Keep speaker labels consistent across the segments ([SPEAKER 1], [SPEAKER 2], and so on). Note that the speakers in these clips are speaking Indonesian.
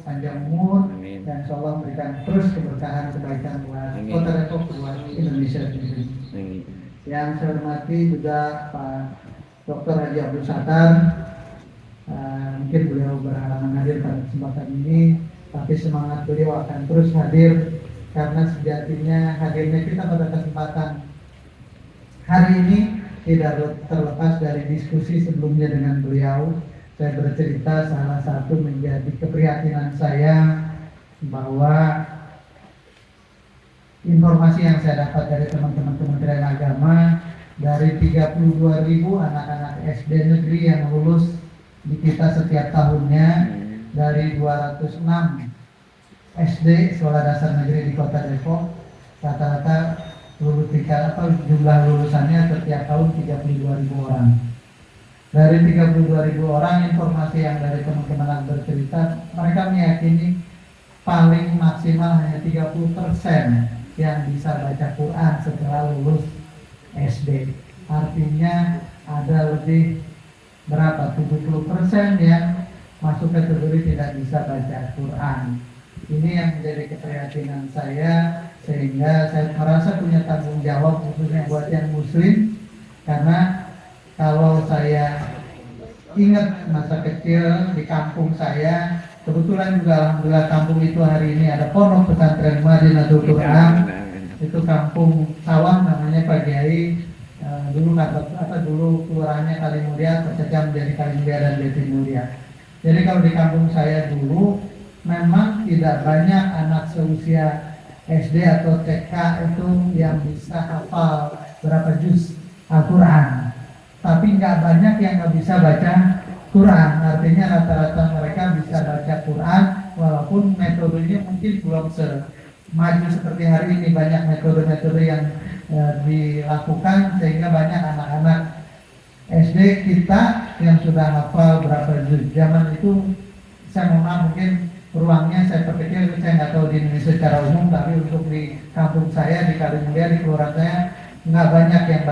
[SPEAKER 1] panjang umur,
[SPEAKER 2] Amin.
[SPEAKER 1] dan insya Allah memberikan terus keberkahan kebaikan buat
[SPEAKER 2] Amin.
[SPEAKER 1] Kota Depok, buat Indonesia sendiri.
[SPEAKER 2] Amin.
[SPEAKER 1] Yang saya hormati juga Pak Dr. Haji Abdul Sattar. Mungkin beliau berhalangan hadir pada kesempatan ini, tapi semangat beliau akan terus hadir, karena sejatinya hadirnya kita pada kesempatan hari ini tidak terlepas dari diskusi sebelumnya dengan beliau. Saya bercerita salah satu menjadi keprihatinan saya bahwa informasi yang saya dapat dari teman-teman Kementerian Agama, dari 32.000 anak-anak SD negeri yang lulus di kita setiap tahunnya, dari 206 SD sekolah dasar negeri di Kota Depok, rata-rata jumlah lulusannya setiap tahun 32.000 orang. Dari 32.000 orang, informasi yang dari teman-teman bercerita, mereka meyakini paling maksimal hanya 30% yang bisa baca Quran setelah lulus SD. Artinya ada lebih berapa? 70% yang masuk kategori tidak bisa baca Quran. Ini yang menjadi keprihatinan saya, sehingga saya merasa punya tanggung jawab khususnya buat yang muslim, karena kalau saya ingat masa kecil di kampung saya, kebetulan juga alhamdulillah kampung itu hari ini ada pondok pesantren Madinatul Quran. Itu kampung sawah namanya Pak Kiai. Dulu kelurahannya Kalimulia, tercecah menjadi Kalimulia dan Jatimulia. Jadi kalau di kampung saya dulu memang tidak banyak anak seusia SD atau TK itu yang bisa hafal berapa juz Al-Quran, tapi nggak banyak yang nggak bisa baca Quran. Artinya rata-rata mereka bisa baca Quran, walaupun metodenya mungkin belum semaju seperti hari ini. Banyak metode-metode yang dilakukan sehingga banyak anak-anak SD kita yang sudah hafal berapa juz. Zaman itu saya mohon maaf, mungkin ruangnya saya perkecil, saya nggak tahu di Indonesia secara umum, tapi untuk di kampung saya di Kalimulia, di kelurahan saya, nggak banyak yang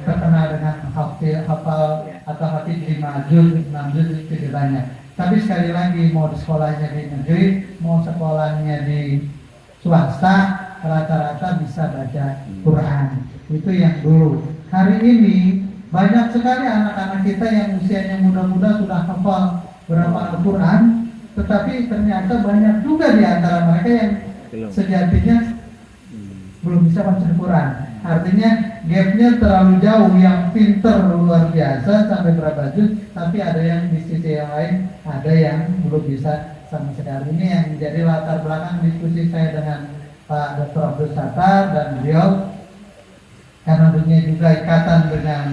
[SPEAKER 1] terkenal dengan hafal atau hafid 5 juz, 6 juz, itu tidak banyak. Tapi sekali lagi, mau di sekolahnya di negeri, mau sekolahnya di swasta, rata-rata bisa baca Quran. Itu yang dulu. Hari ini banyak sekali anak-anak kita yang usianya muda-muda sudah hafal berapa Al-Quran, tetapi ternyata banyak juga di antara mereka yang sejatinya belum bisa baca Quran. Artinya gapnya terlalu jauh. Yang pinter luar biasa sampai berapa juz, tapi ada yang di sisi yang lain ada yang belum bisa sama sekali. Ini yang menjadi latar belakang diskusi saya dengan Pak Dr. Abdul Sattar dan beliau, karena dunia juga ikatan dengan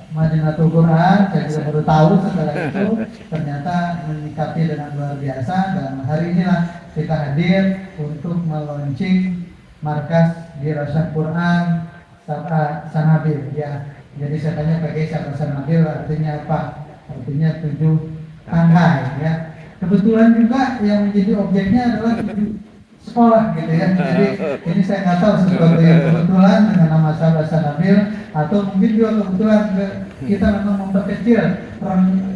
[SPEAKER 1] Madinatul Quran. Saya juga baru tahu setelah itu ternyata menyikapi dengan luar biasa, dan hari inilah kita hadir untuk meluncing markas Dirasah Quran Sanabil, ya. Jadi saya tanya pakai siapa Sanabil artinya apa? Artinya 7 tangkai, ya. Kebetulan juga yang menjadi objeknya adalah 7 sekolah gitu ya. Jadi ini saya nggak tahu sesuatu yang kebetulan dengan nama sahabat Sanabil, atau mungkin juga kebetulan kita memang memperkecil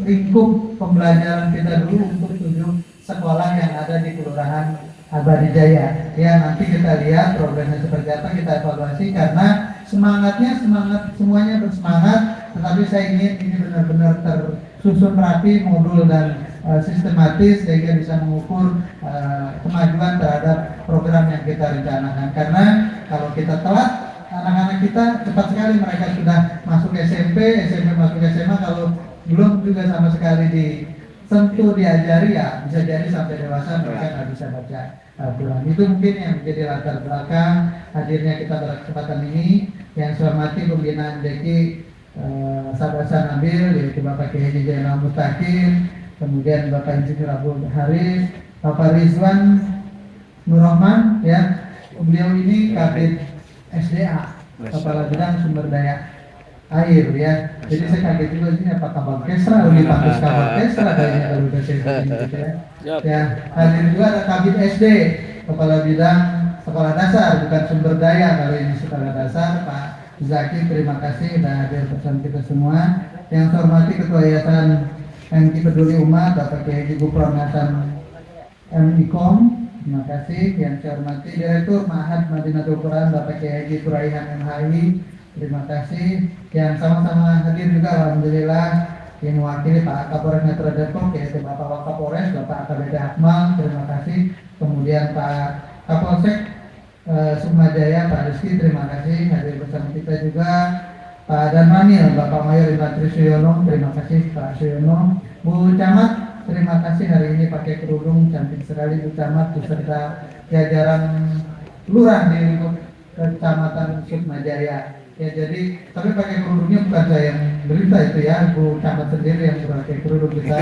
[SPEAKER 1] lingkup pembelajaran kita dulu untuk 7 sekolah yang ada di Kelurahan Abadi Jaya. Ya, nanti kita lihat programnya seperti apa, kita evaluasi, karena semangatnya semangat, semuanya bersemangat, tetapi saya ingin ini benar-benar tersusun rapi, modul dan sistematis, sehingga bisa mengukur kemajuan terhadap program yang kita rencanakan. Karena kalau kita telat, anak-anak kita cepat sekali mereka sudah masuk SMP masuk SMA, kalau belum juga sama sekali disentuh, diajari, ya bisa jadi sampai dewasa mereka nggak bisa baca Al-Quran. Itu mungkin yang menjadi latar belakang hadirnya kita pada kesempatan ini. Yang saya hormati pembinaan DKI Sahabat Sanabil, yaitu Bapak Kiai Jainal Mutakin, kemudian Bapak Insinyur Abdul Haris, Bapak Rizwan Nurrahman, ya. Beliau ini Kabid SDA, Kepala Bidang Sumber Daya Air, ya. Jadi saya kaget juga ini apa Kabal Kesra, Uli Pantus Kabal Kesra kayaknya kalau udah saya begini gitu ya. Ya, hadir juga ada Kabid SD, Kepala Bidang Sekolah Dasar, bukan Sumber Daya, kalau ini Sekolah Dasar, Pak Zaki, terima kasih sudah hadir bersama kita semua. Yang saya hormati Ketua Yayasan MT Peduli Umat, Bapak Kiai Gufron Hasan MIKOM, terima kasih. Yang saya hormati Direktur Ma'had Madinatul Quran Bapak Kiai Haji Turaihan MHI, terima kasih. Yang sama-sama hadir juga alhamdulillah yang mewakili Pak Kapolres Metro Depok yaitu Bapak Wakapolres Bapak AKBP Akmal, terima kasih. Kemudian Pak Kapolsek Sukmajaya Pak Rizky, terima kasih hadir bersama kita juga. Pak Danmanil Bapak Mayor Ibatri Suyono, terima kasih Pak Suyono. Bu Camat, terima kasih hari ini pakai kerudung cantik sekali Bu Camat beserta jajaran lurah di lingkup Kecamatan Sukmajaya. Ya jadi tapi pakai kerudungnya bukan saya yang berita itu ya, Bu Camat sendiri yang pakai kerudung. Kita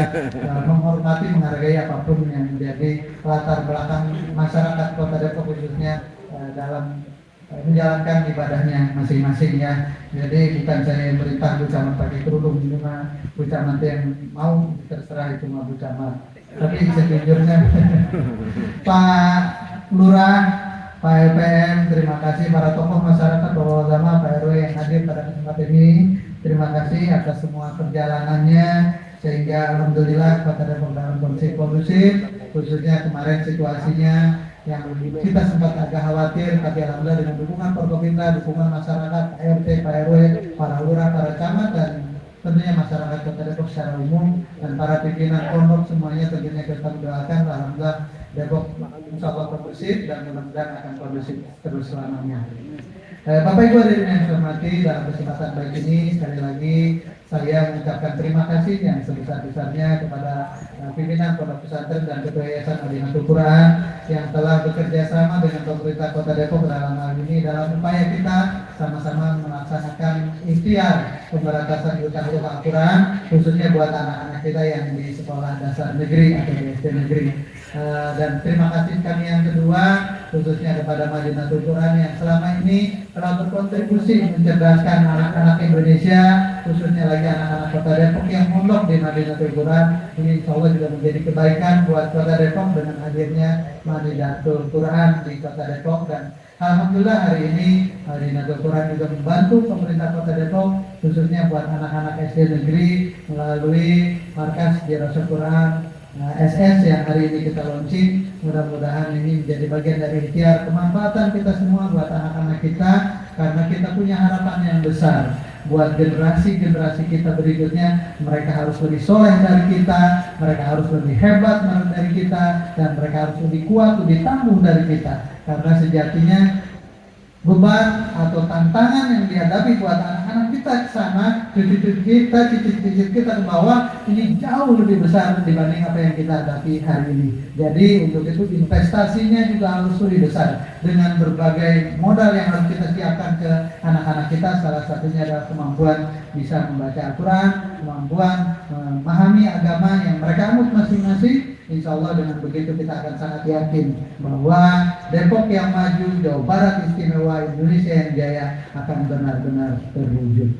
[SPEAKER 1] menghormati, menghargai apapun yang menjadi latar belakang masyarakat Kota Depok khususnya dalam menjalankan ibadahnya masing-masing ya. Jadi bukan saya yang berintah Bu Camat pakai kerudung, cuma Bu Camat yang mau, terserah itu mah Bu Camat. Tapi sejujurnya Pak Lurah, Pak LPM, terima kasih. Para tokoh masyarakat, tokoh agama, Pak RW yang hadir pada kesempatan ini, terima kasih atas semua perjalanannya sehingga alhamdulillah Kota Depok dalam kondisi kondusif. Khususnya kemarin situasinya yang kita sempat agak khawatir, tapi alhamdulillah dengan dukungan Forkopimda, dukungan masyarakat, RT, Pak RW, para lurah, para camat, dan tentunya masyarakat Kota Depok secara umum dan para pimpinan pondok semuanya tentunya kita doakan alhamdulillah Depok insya Allah kondusif dan mudah-mudahan akan kondusif terus selamanya. Bapak Ibu hadirin yang saya hormati, dalam kesempatan baik ini sekali lagi saya mengucapkan terima kasih yang sebesar-besarnya kepada pimpinan Pondok Pesantren dan Ketua Yayasan Madinatul Quran yang telah bekerja sama dengan pemerintah Kota Depok dalam hal ini dalam upaya kita sama-sama melaksanakan ikhtiar pemberantasan hutang Al-Quran khususnya buat anak-anak kita yang di sekolah dasar negeri atau di SD negeri. Dan terima kasih kami yang kedua khususnya kepada Madinatul Quran yang selama ini telah berkontribusi mencerdaskan anak-anak Indonesia khususnya lagi anak-anak Kota Depok yang mondok di Madinatul Quran. Ini insya Allah juga menjadi kebaikan buat Kota Depok dengan hadirnya Madinatul Quran di Kota Depok, dan alhamdulillah hari ini Madinatul Quran juga membantu pemerintah Kota Depok khususnya buat anak-anak SD negeri melalui markas Dirasah Quran SS yang hari ini kita launching. Mudah-mudahan ini menjadi bagian dari ikhtiar kemanfaatan kita semua buat anak-anak kita, karena kita punya harapan yang besar buat generasi-generasi kita berikutnya. Mereka harus lebih soleh dari kita, mereka harus lebih hebat dari kita, dan mereka harus lebih kuat, lebih tangguh dari kita. Karena sejatinya beban atau tantangan yang dihadapi buat anak-anak kita ke sana, cucu-cucu kita, cicit-cicit kita ke bawah, ini jauh lebih besar dibanding apa yang kita hadapi hari ini. Jadi untuk itu investasinya juga harus lebih besar dengan berbagai modal yang harus kita siapkan ke anak-anak kita. Salah satunya adalah kemampuan bisa membaca Al-Quran, kemampuan memahami agama yang mereka anut masing-masing. Insya Allah dengan begitu kita akan sangat yakin bahwa Depok yang maju, Jawa Barat istimewa, Indonesia yang jaya akan benar-benar terwujud.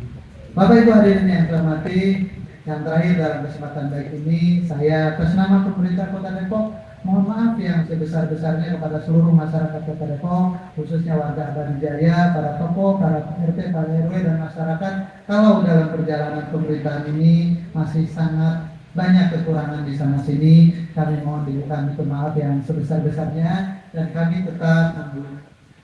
[SPEAKER 1] Bapak Ibu hadirin yang saya hormati, yang terakhir dalam kesempatan baik ini, saya atas nama pemerintah Kota Depok mohon maaf yang sebesar-besarnya kepada seluruh masyarakat Kota Depok, khususnya warga Abadi Jaya, para tokoh, para RT, para RW, dan masyarakat, kalau dalam perjalanan pemerintahan ini masih sangat banyak kekurangan di sana sini. Kami mohon diberikan maaf yang sebesar-besarnya, dan kami tetap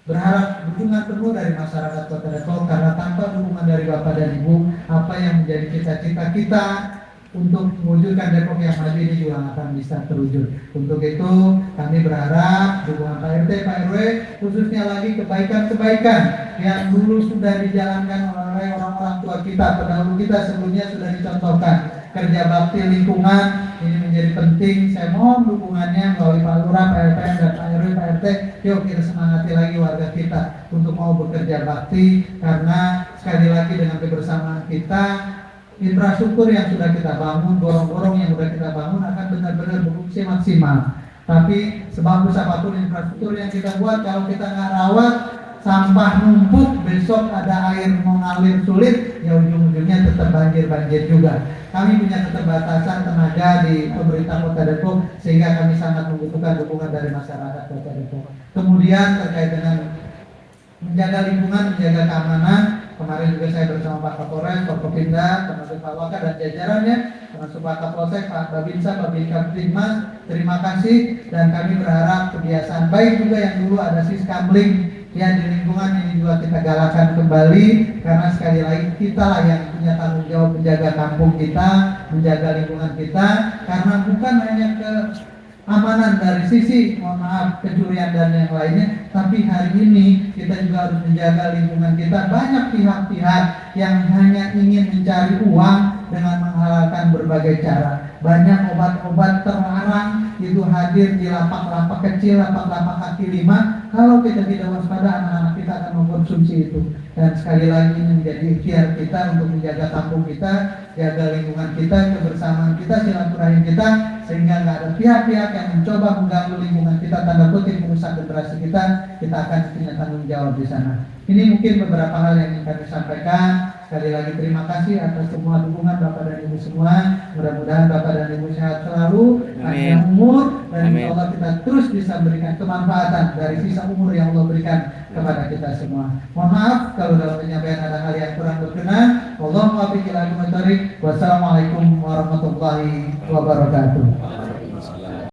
[SPEAKER 1] berharap dukungan penuh dari masyarakat Kota Depok, karena tanpa dukungan dari Bapak dan Ibu, apa yang menjadi cita-cita kita untuk mewujudkan Depok yang maju ini juga akan bisa terwujud. Untuk itu kami berharap dukungan Pak RT, Pak RW, khususnya lagi kebaikan-kebaikan yang dulu sudah dijalankan oleh orang-orang tua kita, pendahulu kita sebelumnya sudah dicontohkan. Kerja bakti lingkungan ini menjadi penting. Saya mohon dukungannya melalui Pak Lurah, Pak LPM, dan Pak RW, Pak RT. Yuk kita semangati lagi warga kita untuk mau bekerja bakti, karena sekali lagi dengan kebersamaan kita, infrastruktur yang sudah kita bangun, gorong-gorong yang sudah kita bangun akan benar-benar berfungsi maksimal. Tapi sebagus apapun infrastruktur yang kita buat, kalau kita nggak rawat, sampah numpuk, besok ada air mengalir sulit, ya ujung-ujungnya tetap banjir juga. Kami punya keterbatasan tenaga di pemerintah Kota Depok, sehingga kami sangat membutuhkan dukungan dari masyarakat Kota Depok. Kemudian terkait dengan menjaga lingkungan, menjaga keamanan, kemarin juga saya bersama Pak Kapolres, Forkopimda, termasuk Pak Waka dan jajarannya termasuk Pak Kapolsek, Pak Babinsa, Pak Bidkaptibmas, terima kasih, dan kami berharap kebiasaan baik juga yang dulu ada siskamling ya di lingkungan ini juga kita galakan kembali, karena sekali lagi kita lah yang punya tanggung jawab menjaga kampung kita, menjaga lingkungan kita, karena bukan hanya keamanan dari sisi mohon maaf kecurian dan yang lainnya, tapi hari ini kita juga harus menjaga lingkungan kita. Banyak pihak-pihak yang hanya ingin mencari uang dengan menghalalkan berbagai cara. Banyak obat-obat terlarang itu hadir di lapak-lapak kecil, lapak-lapak kaki lima. Kalau kita tidak waspada, anak-anak kita akan mengkonsumsi itu. Dan sekali lagi ini menjadi ikhtiar kita untuk menjaga kampung kita, jaga lingkungan kita, kebersamaan kita, silaturahim kita, sehingga nggak ada pihak-pihak yang mencoba mengganggu lingkungan kita, tanda kutip merusak generasi kita akan punya tanggung jawab di sana. Ini mungkin beberapa hal yang ingin kami sampaikan. Sekali lagi terima kasih atas semua dukungan Bapak dan Ibu semua. Mudah-mudahan Bapak dan Ibu sehat selalu, panjang umur, dan insya Allah kita terus bisa memberikan kemanfaatan dari sisa umur yang Allah berikan kepada kita semua. Mohon maaf kalau dalam penyampaian ada hal yang kurang berkenan. Wassalamualaikum warahmatullahi wabarakatuh.